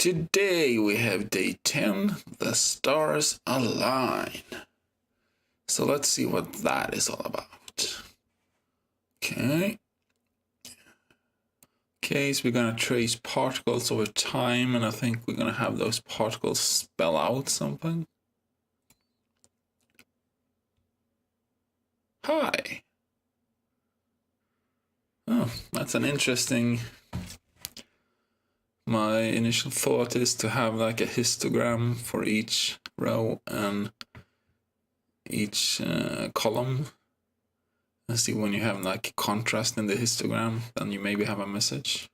Today we have day 10, the stars align. So let's see what that is all about. Okay. Okay, so we're going to trace particles over time, and I think we're going to have those particles spell out something. Hi. Oh, that's an interesting... My initial thought is to have like a histogram for each row and each column. And see, when you have like a contrast in the histogram, then you maybe have a message.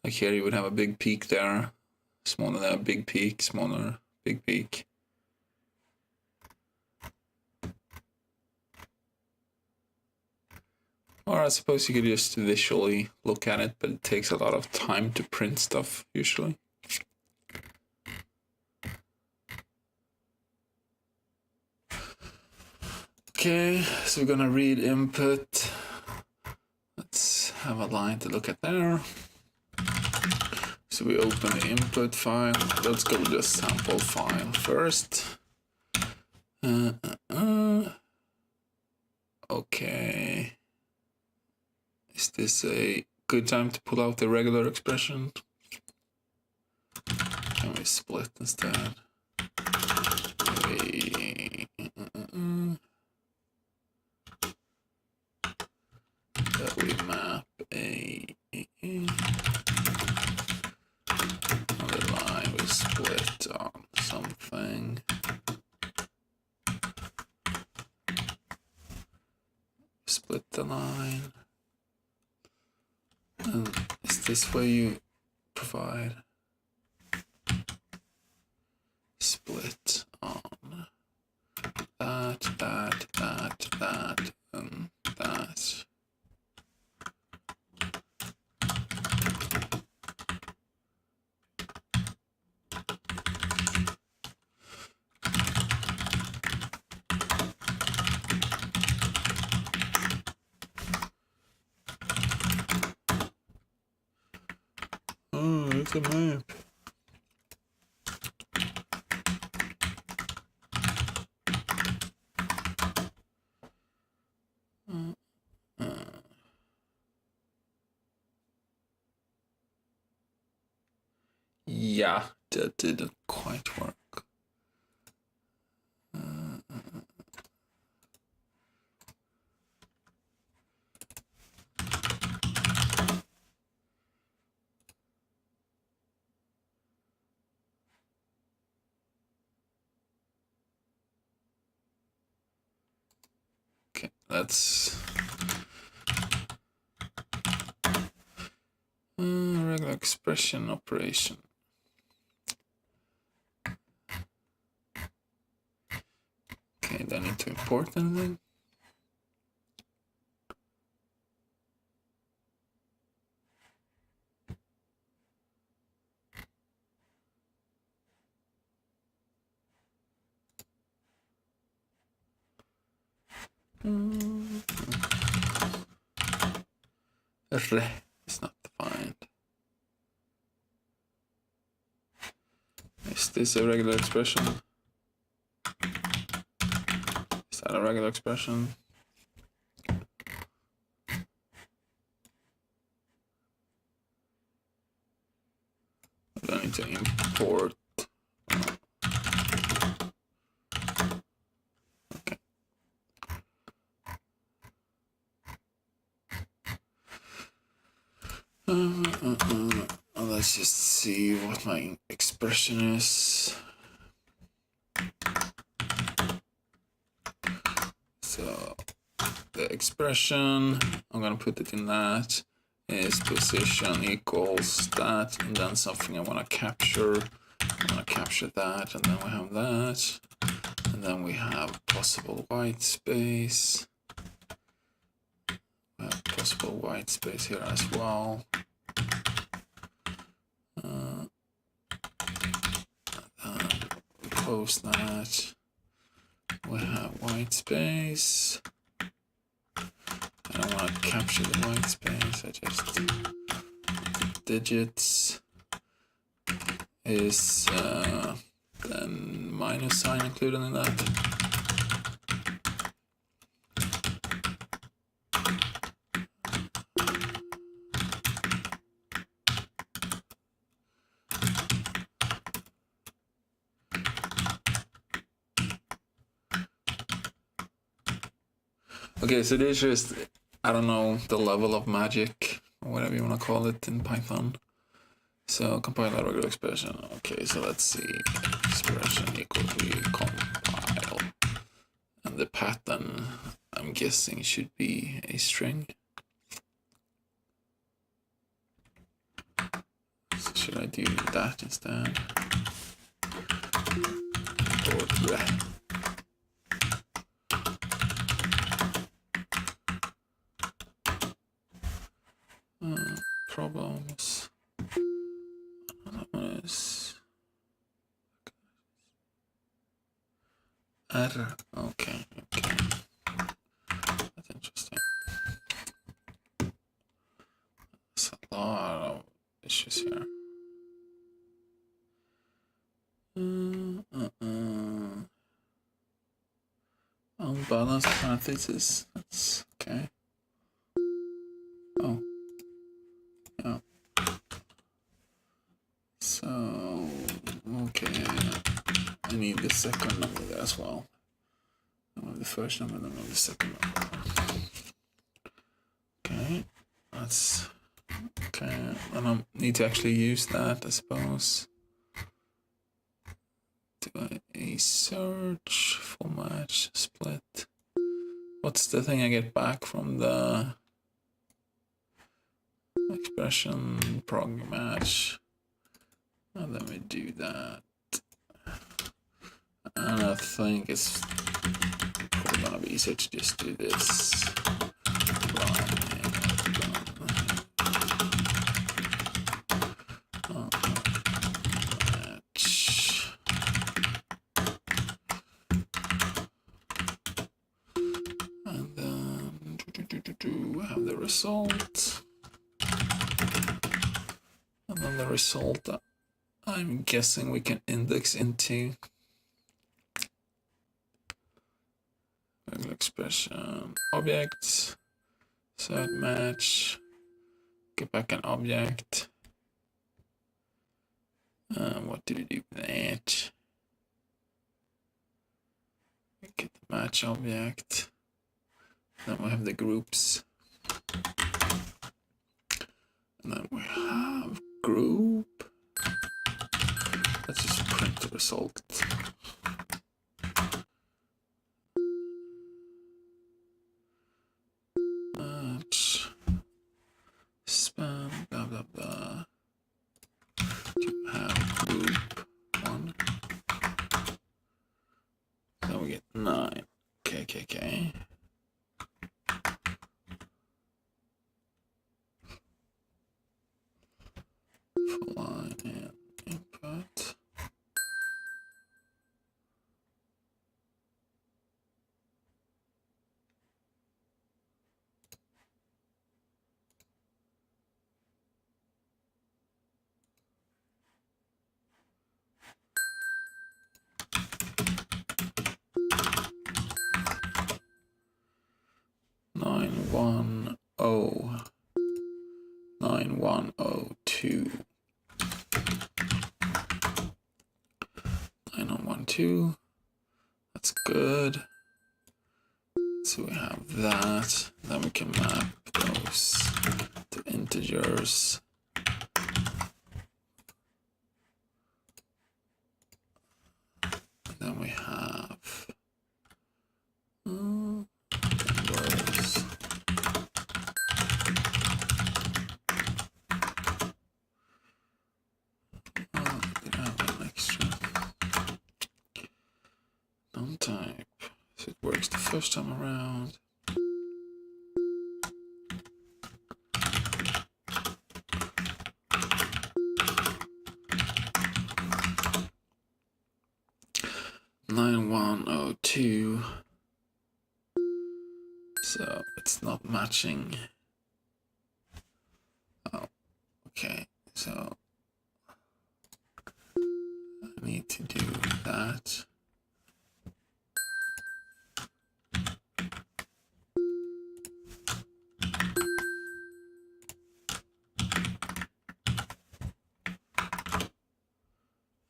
Like here you would have a big peak there, smaller there, big peak, smaller, big peak. Or I suppose you could just visually look at it, but it takes a lot of time to print stuff, usually. Okay, so we're gonna read input. Let's have a line to look at there. So we open the input file. Let's go to the sample file first. Okay. Is this a good time to pull out the regular expression? Can we split instead? That we map another line we split on something. Split the line. And is this where you provide split on that, and that? Oh, it's a map. Yeah, that didn't quite work. Okay, that's regular expression operation. Okay, do I need to import anything? Re is not defined. Is this a regular expression? Is that a regular expression? I need to import. Okay. Let's just see what my expression is. So the expression, I'm gonna put it in that, is position equals that, and then something I want to capture. I want to capture that, and then we have that, and then we have possible white space. We have possible white space here as well. We close that. We have white space. I don't want to capture the white space. I just digits. is then minus sign included in that? Okay, so this is just, I don't know, the level of magic, or whatever you want to call it in Python. So compile that regular expression. Okay, so let's see. Expression equal to compile. And the pattern, I'm guessing, should be a string. So should I do that instead? Problems. That one is error. Okay. That's interesting. There's a lot of issues here. Unbalanced parentheses. That's okay. Oh. Yeah. So, okay. I need the second number there as well. I want the first number, then I want the second number. Okay. That's okay. And I need to actually use that, I suppose. Do a search, full match, split. What's the thing I get back from the expression prog match? And then we do that. And I think it's probably gonna be easier to just do this. And then have the result. And then the result, I'm guessing we can index into regular expression object, set match, get back an object. What do we do with that? Get the match object. Then we have the groups. And then we have group. Let's just print the result. Match. Span, blah, blah, blah. To have group 1. Then we get 9. Okay. Full line and input. Nine one oh 9102 9012. That's good. So we have that. Then we can map those to integers. And then we have numbers. Did I have an extra? Non-type. So it works the first time around. Nine one oh two. So it's not matching. Oh, okay. So that.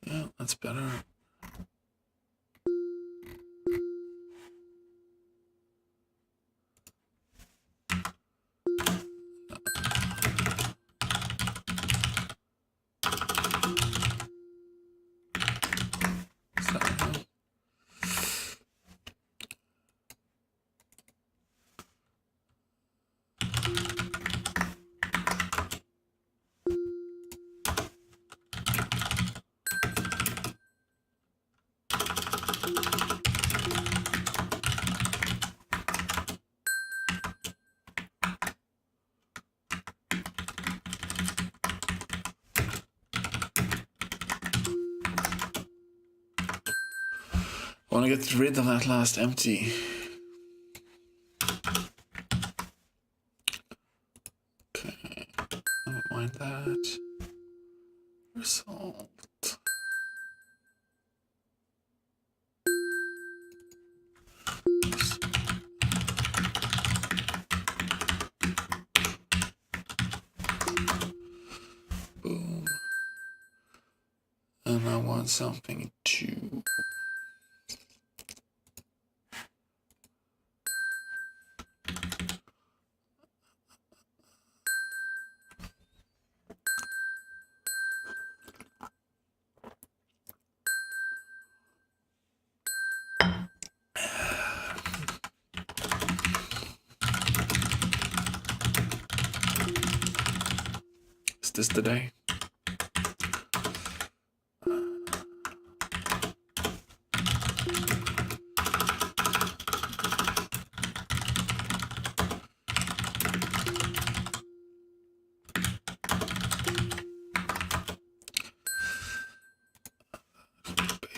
Yeah, that's better. I want to get rid of that last empty. Okay, never mind that. Result. Boom. And I want something to. Is this the day?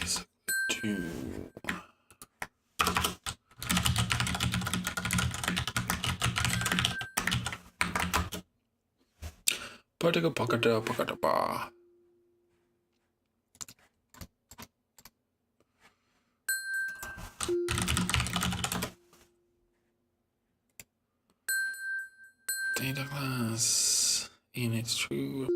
Basically, two. Particle pocket bar. Data class init true.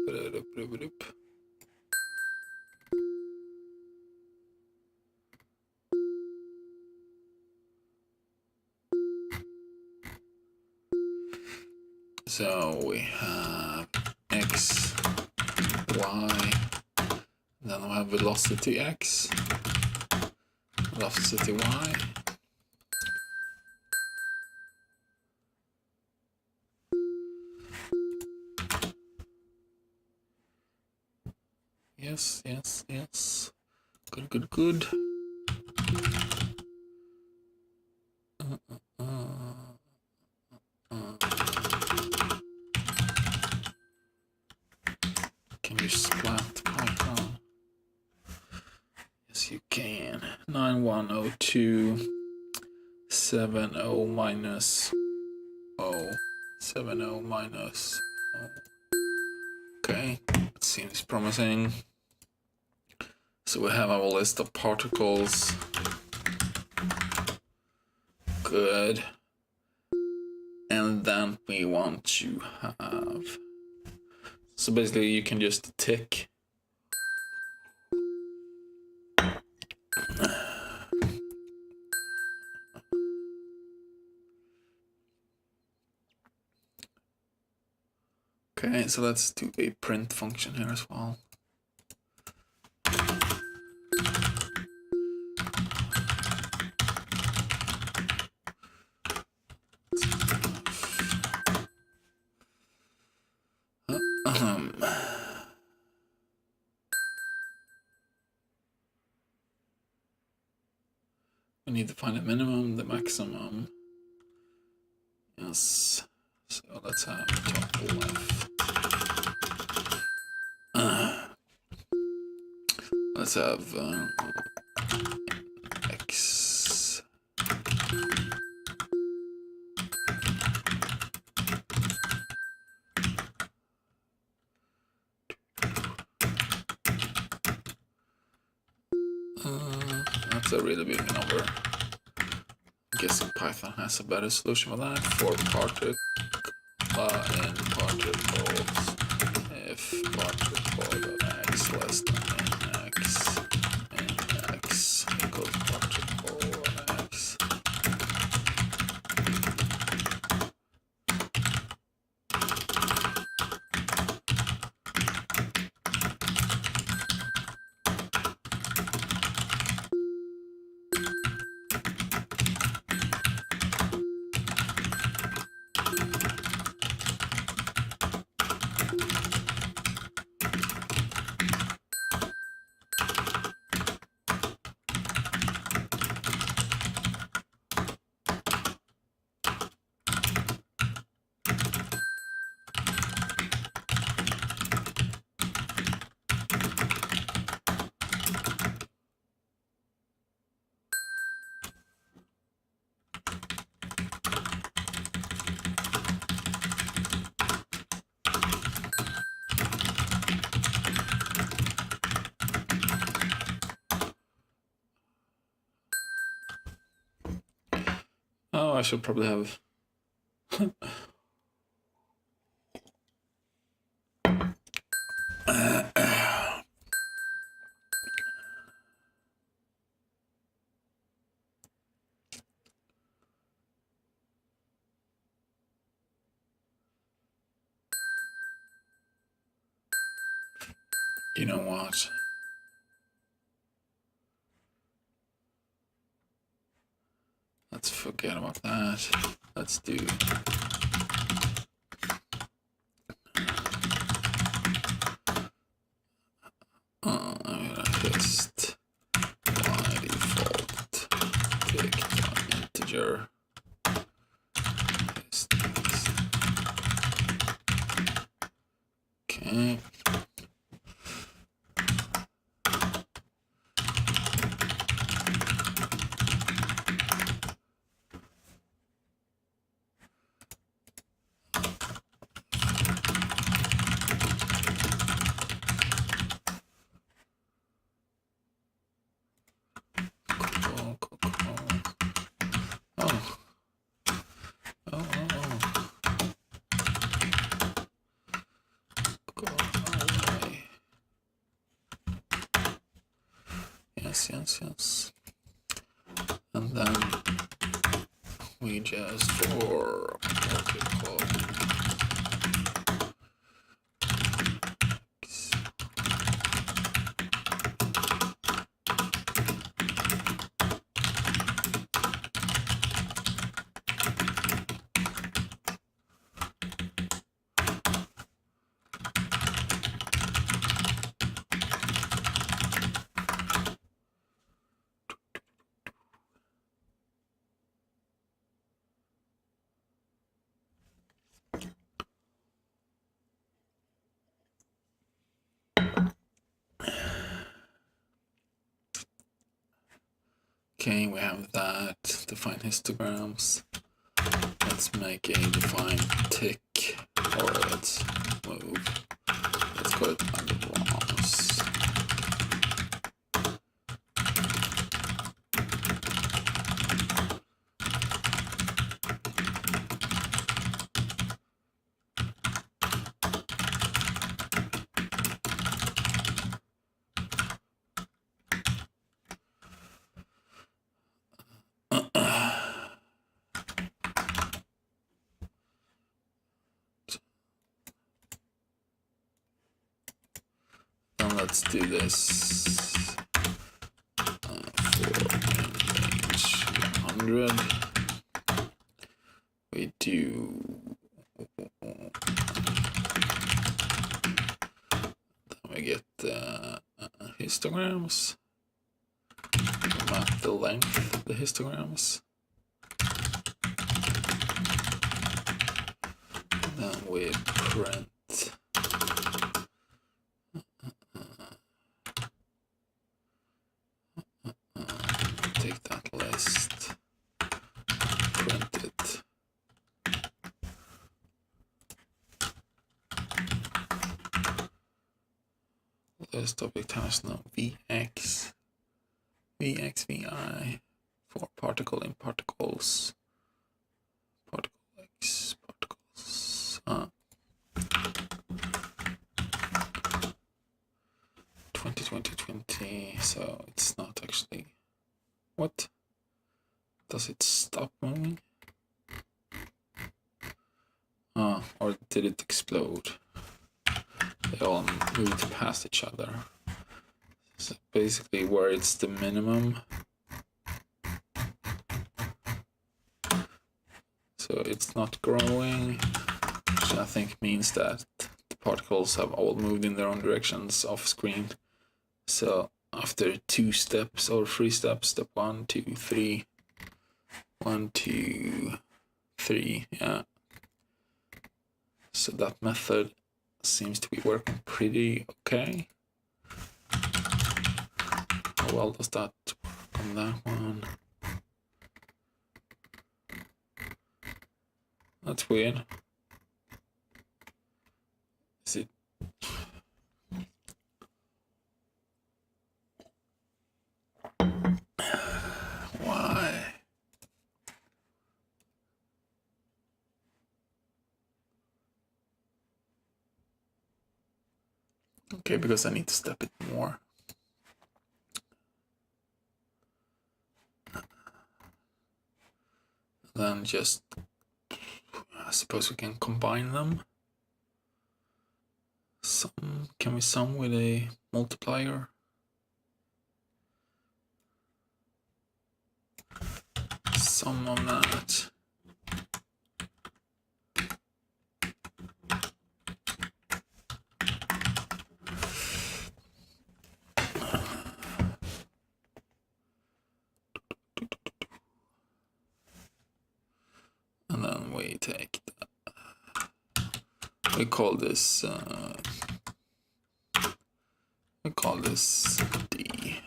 So we have x, y, then we have velocity x, velocity y. Yes, yes, yes. Good, good, good. Can you splat Python? Yes, you can. 9102 70 minus O 70 minus O. Okay, it seems promising. So we have our list of particles. Good. And then we want to have. So basically, you can just tick. Okay, so let's do a print function here as well. We need to find the minimum, the maximum. Yes. So let's have top left. Let's have x. It's a really big number. I'm guessing Python has a better solution for that. For particle in particles, if particle x less than nx equals particle x. Oh, I should probably have. You know what? Let's forget about that. Let's do I'm gonna just by default take the integer. Okay. Yes. And then we just for particle x. Okay, we have that. Define histograms. Let's make a define tick, or let's move. Let's call it underbars. Let's do this for range 100. We do then we get the histograms. We map the length of the histograms. And then we print take that list, print it. List object has no vx Vx, Vi for particle in particles. Particle X, particles. 20, so it's not actually. What? Does it stop moving? Or did it explode? They all moved past each other. So basically where it's the minimum. So it's not growing, which I think means that the particles have all moved in their own directions off screen. So after 2 steps or 3 steps, step 1, 2, 3, 1, 2, 3, yeah. So that method seems to be working pretty okay. How well does that work on that one? That's weird. Is it? Why? Okay, because I need to step it more. Then just, I suppose we can combine them. Can we sum with a multiplier? Sum of that. And then we take that. We call this D.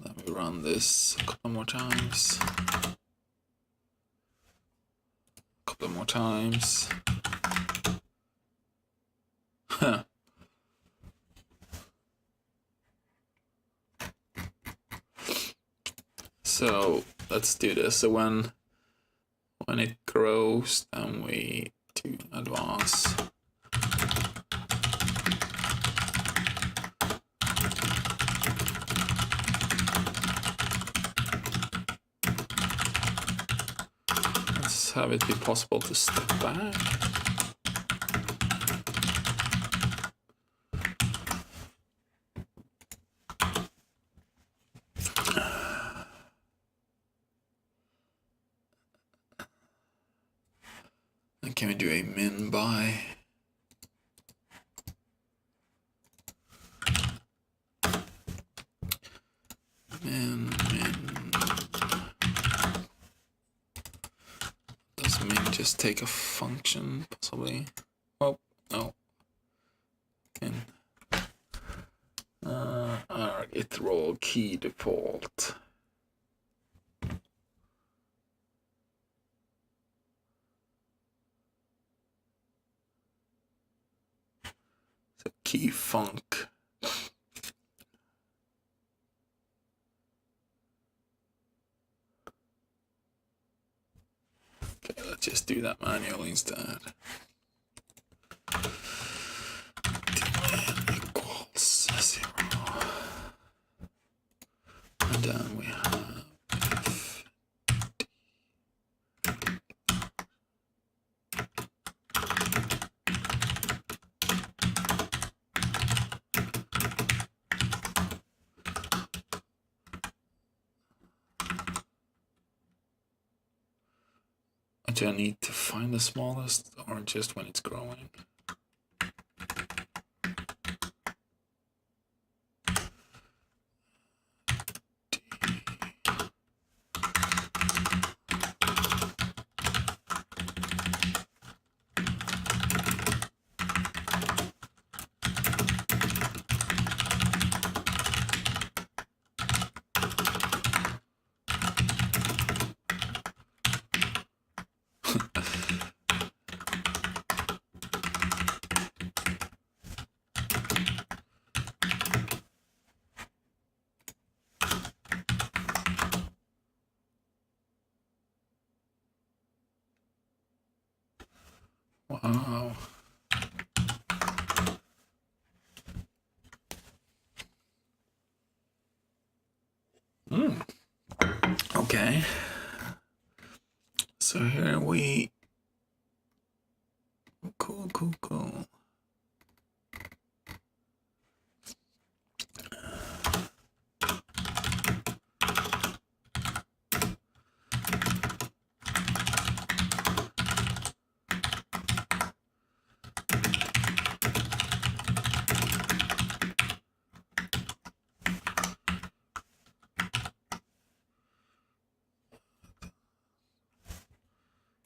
Then we run this a couple more times. A couple more times. So let's do this. So when it grows, then we do advance. Let's have it be possible to step back. And can we do a min by? Min. Does min just take a function, possibly? Oh, no. Min. It RollKey default. So key func. Okay, let's just do that manually instead. Dn equals 0. And then we have do I need to find the smallest or just when it's growing? Wow. Okay. So here we cool.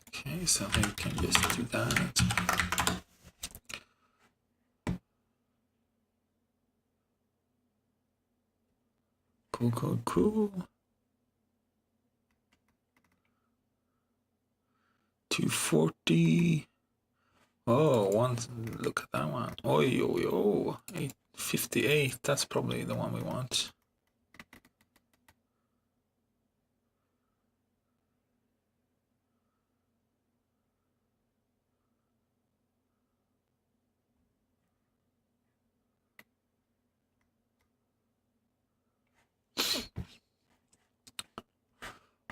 Okay, so we can just do that. Cool. 240. Oh, look at that one. Oh, 858. That's probably the one we want.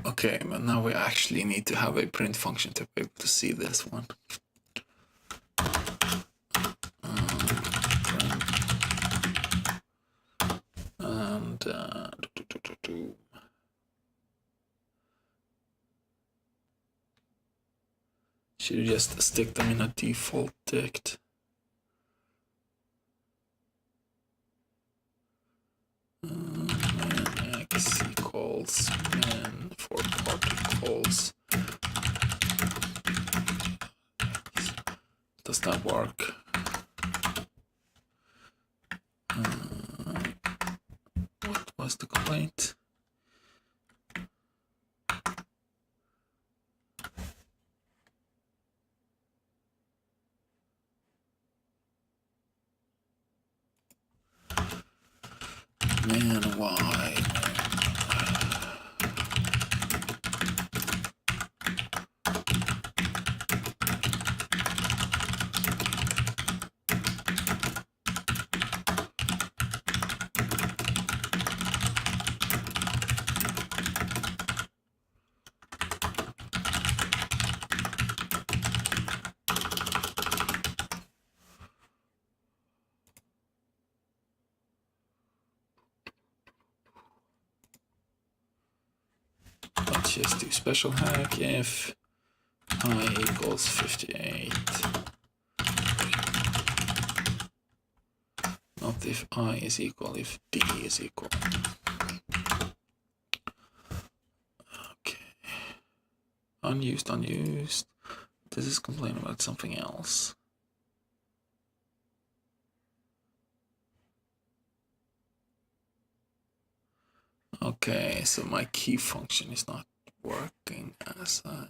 Okay, but now we actually need to have a print function to be able to see this one. And should just stick them in a default dict. X equals n for particles. Does that work? What was the complaint? Man, why? Let's just do special hack if I equals 58. Not if I is equal, if D is equal. Okay. Unused. This is complaining about something else. Okay, so my key function is not working as I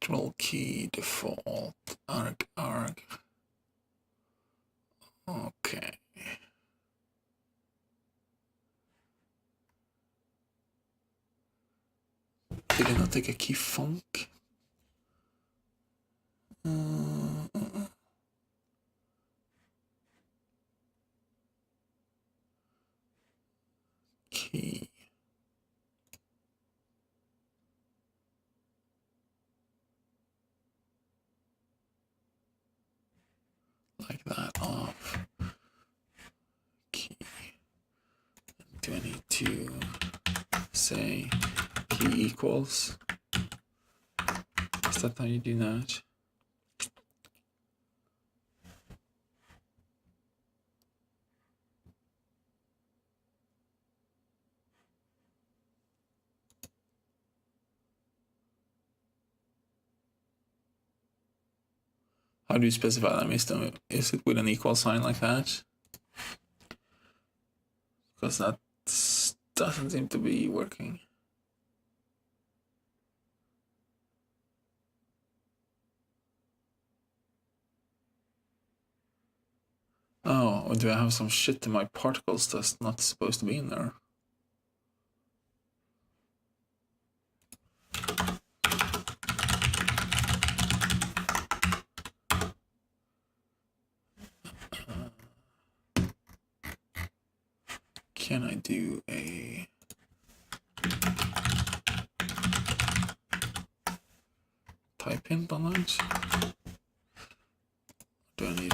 RollKey default arg. Okay. Did I not take a key func? Key. Like that off. Key. Do I need to say key equals? Is that how you do that? How do you specify that, Mister? Is it with an equal sign like that? Because that doesn't seem to be working. Oh, or do I have some shit in my particles that's not supposed to be in there? Can I do a type in balance? Do I need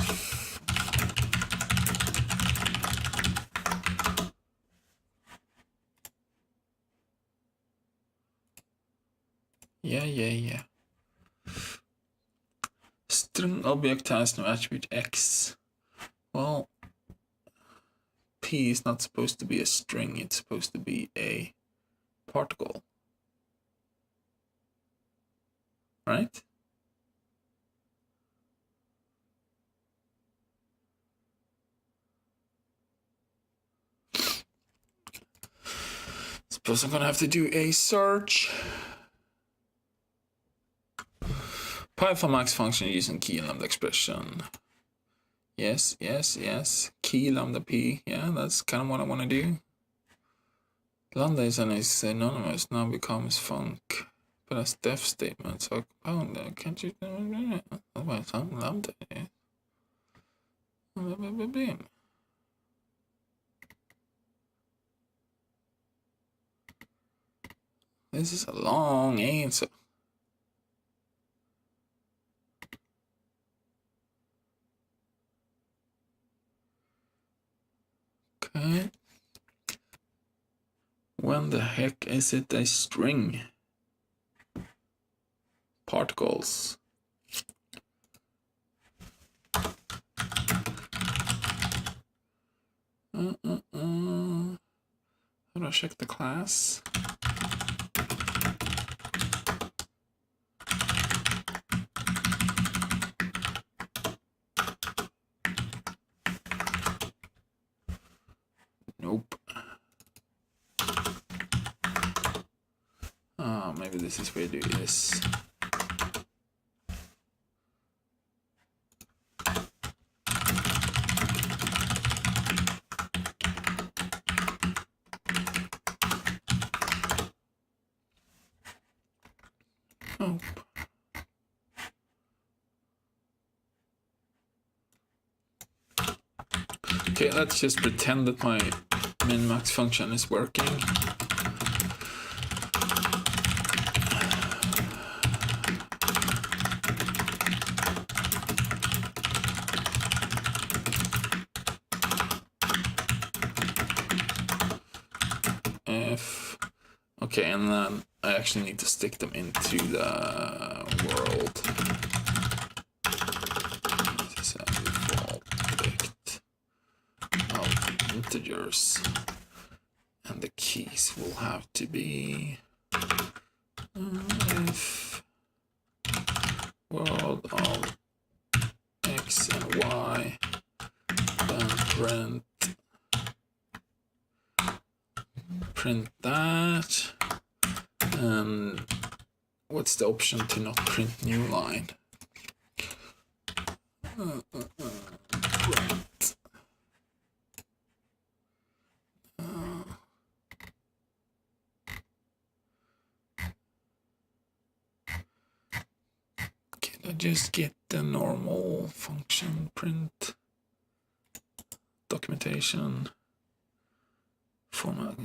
yeah. String object has no attribute X. Well, P is not supposed to be a string, it's supposed to be a particle. Right? Suppose I'm gonna have to do a search. Python max function using key lambda expression. Yes. Key lambda P. Yeah, that's kind of what I want to do. Lambda is anonymous, now becomes func. But as def statement, so compound, can't you? Well, some lambda. This is a long answer. Okay. When the heck is it a string? Particles. How do I check the class? Nope. Maybe this is where you do this. Nope. Okay, let's just pretend that my min-max function is working. Okay, and then I actually need to stick them into the world. This is a default object of integers, and the keys will have to be if world of x and y, then print that. And what's the option to not print new line? Print. Can I just get the normal function print documentation format?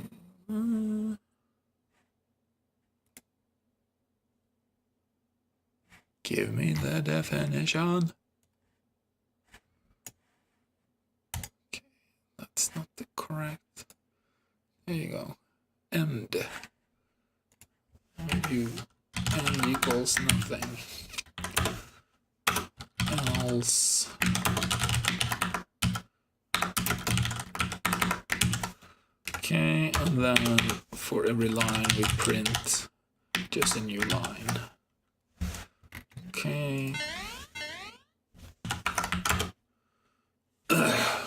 Give me the definition. Okay, that's not the correct. There you go. End. End equals nothing. Else. Okay, and then for every line we print just a new line. Okay.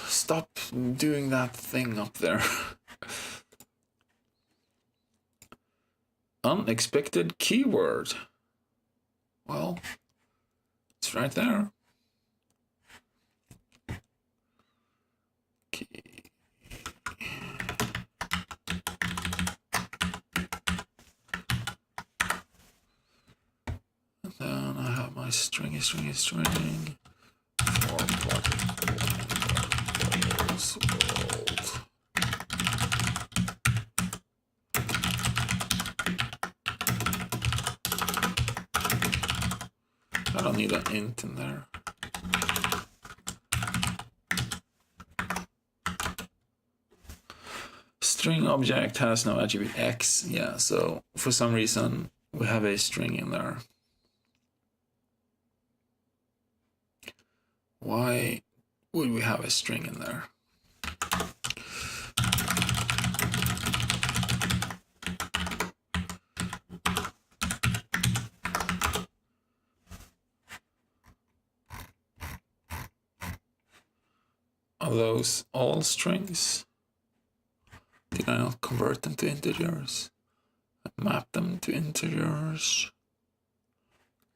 Stop doing that thing up there. Unexpected keyword. Well, it's right there. Okay. And then I have my string for particles world. don't need an int in there. String object has no attribute x. Yeah, so for some reason we have a string in there. Why would we have a string in there? Are those all strings? Did I not convert them to integers? Map them to integers?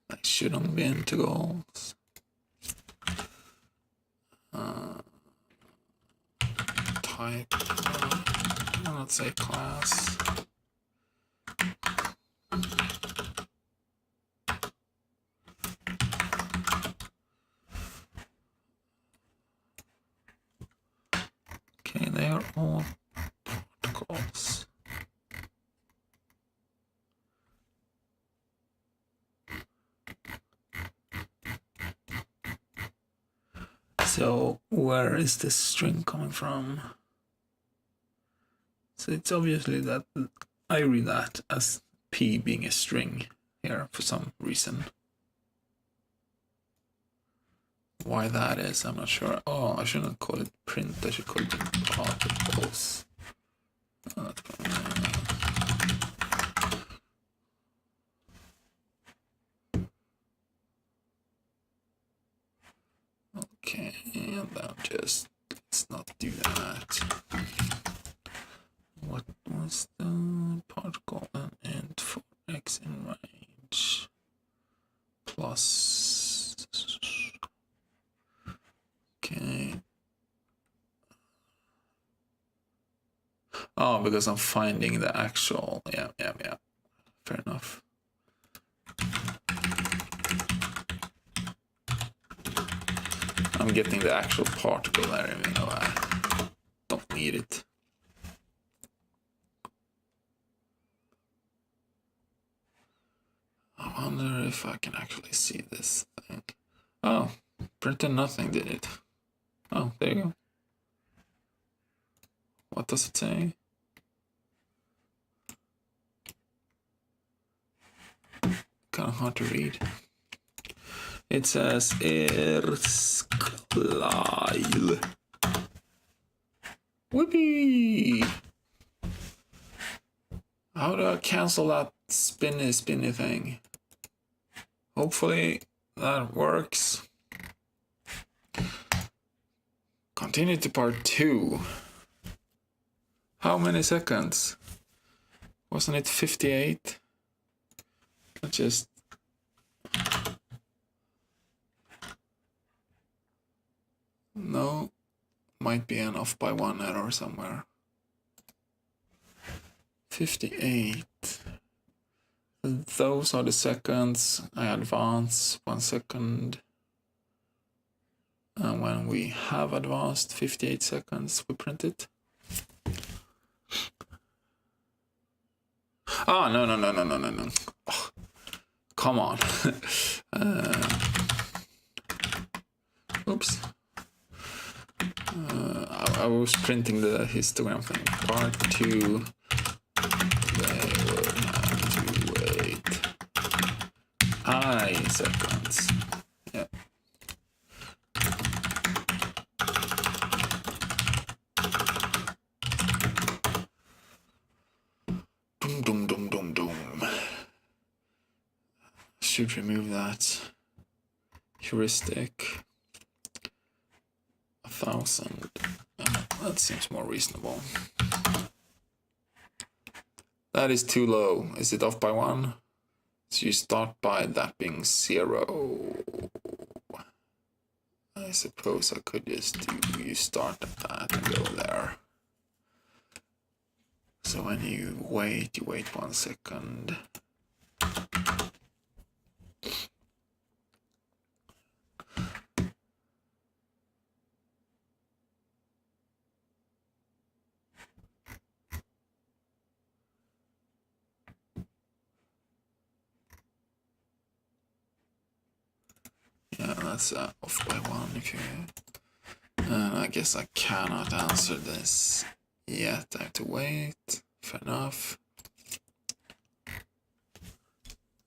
They shouldn't be integrals. Type, I'll not say class. Okay, they are all protocols. So where is this string coming from? So it's obviously that I read that as P being a string here for some reason. Why that is, I'm not sure. Oh, I shouldn't call it print, I should call it particles. Oh, okay, and then just, let's not do that. What was the particle and int for x in range? Plus, okay. Oh, because I'm finding the actual, yeah, fair enough. I'm getting the actual particle there, even though I don't need it. I wonder if I can actually see this thing. Oh, printed nothing, did it? Oh, there you go. What does it say? Kind of hard to read. It says Erskleil. Whoopee! How do I cancel that spinny thing? Hopefully that works. Continue to part 2. How many seconds? Wasn't it 58? Let's just... No, might be an off by 1 error somewhere. 58. Those are the seconds. I advance 1 second. And when we have advanced 58 seconds, we print it. Oh, no. Oh, come on. Oops. I was printing the histogram thing. Part 2. They will have to wait I seconds. Yeah. Doom. Should remove that heuristic. 1,000. That seems more reasonable. That is too low. Is it off by 1? So you start by that being 0. I suppose I could just do, you start at that and go there. So when you wait 1 second. Yeah, that's off by 1 if you... I guess I cannot answer this yet. I have to wait. Fair enough.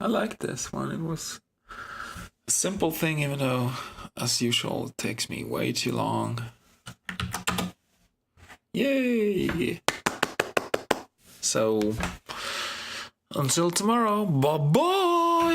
I like this one. It was a simple thing, even though, as usual, it takes me way too long. Yay! So, until tomorrow, bye-bye!